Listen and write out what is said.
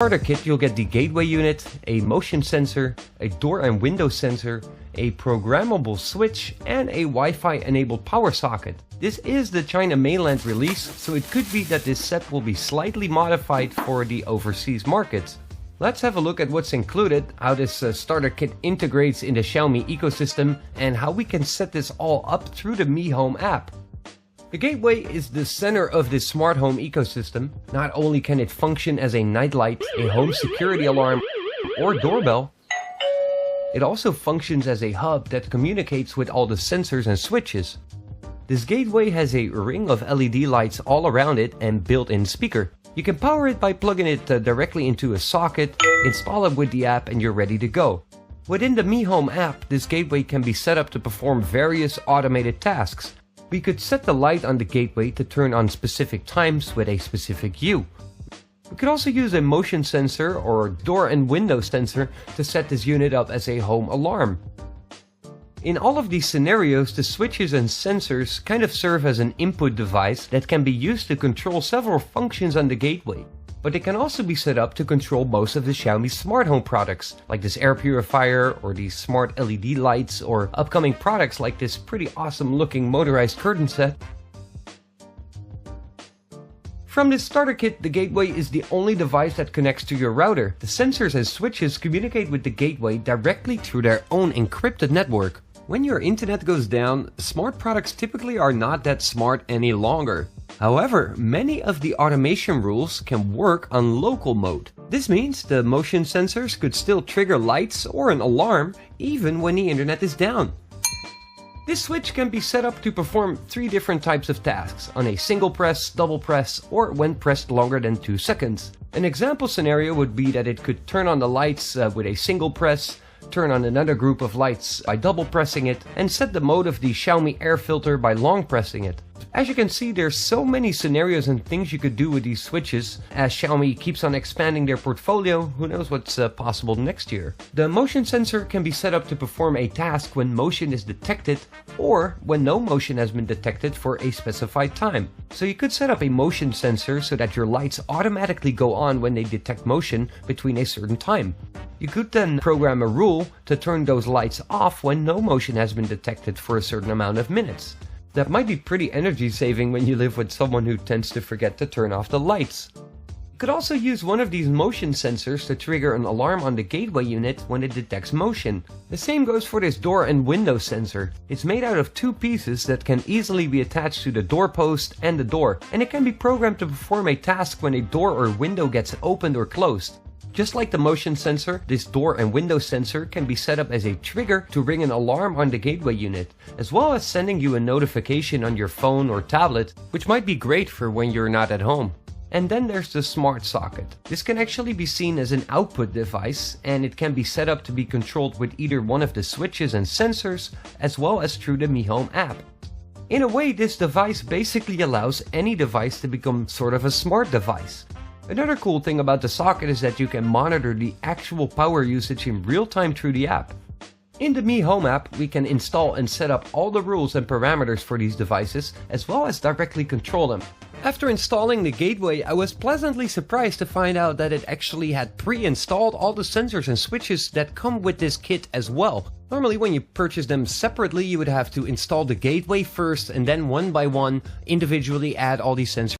Starter kit, you'll get the gateway unit, a motion sensor, a door and window sensor, a programmable switch, and a Wi-Fi enabled power socket. This is the China mainland release, so it could be that this set will be slightly modified for the overseas markets. Let's have a look at what's included, how this starter kit integrates in the Xiaomi ecosystem, and how we can set this all up through the Mi Home app. The gateway is the center of this smart home ecosystem. Not only can it function as a nightlight, a home security alarm, or doorbell, it also functions as a hub that communicates with all the sensors and switches. This gateway has a ring of LED lights all around it and built-in speaker. You can power it by plugging it directly into a socket, install it with the app, and you're ready to go. Within the Mi Home app, this gateway can be set up to perform various automated tasks. We could set the light on the gateway to turn on specific times with a specific hue. We could also use a motion sensor or door and window sensor to set this unit up as a home alarm. In all of these scenarios, the switches and sensors kind of serve as an input device that can be used to control several functions on the gateway. But it can also be set up to control most of the Xiaomi smart home products, like this air purifier or these smart LED lights, or upcoming products like this pretty awesome looking motorized curtain set. From this starter kit, the gateway is the only device that connects to your router. The sensors and switches communicate with the gateway directly through their own encrypted network. When your internet goes down, smart products typically are not that smart any longer. However, many of the automation rules can work on local mode. This means the motion sensors could still trigger lights or an alarm even when the internet is down. This switch can be set up to perform 3 different types of tasks on a single press, double press, or when pressed longer than 2 seconds. An example scenario would be that it could turn on the lights with a single press, turn on another group of lights by double pressing it, and set the mode of the Xiaomi air filter by long pressing it. As you can see, there's so many scenarios and things you could do with these switches. As Xiaomi keeps on expanding their portfolio, who knows what's possible next year. The motion sensor can be set up to perform a task when motion is detected or when no motion has been detected for a specified time. So you could set up a motion sensor so that your lights automatically go on when they detect motion between a certain time. You could then program a rule to turn those lights off when no motion has been detected for a certain amount of minutes. That might be pretty energy saving when you live with someone who tends to forget to turn off the lights. You could also use one of these motion sensors to trigger an alarm on the gateway unit when it detects motion. The same goes for this door and window sensor. It's made out of 2 pieces that can easily be attached to the doorpost and the door, and it can be programmed to perform a task when a door or window gets opened or closed. Just like the motion sensor, this door and window sensor can be set up as a trigger to ring an alarm on the gateway unit, as well as sending you a notification on your phone or tablet, which might be great for when you're not at home. And then there's the smart socket. This can actually be seen as an output device, and it can be set up to be controlled with either one of the switches and sensors, as well as through the Mi Home app. In a way, this device basically allows any device to become sort of a smart device. Another cool thing about the socket is that you can monitor the actual power usage in real time through the app. In the Mi Home app, we can install and set up all the rules and parameters for these devices, as well as directly control them. After installing the gateway, I was pleasantly surprised to find out that it actually had pre-installed all the sensors and switches that come with this kit as well. Normally when you purchase them separately, you would have to install the gateway first and then one by one individually add all these sensors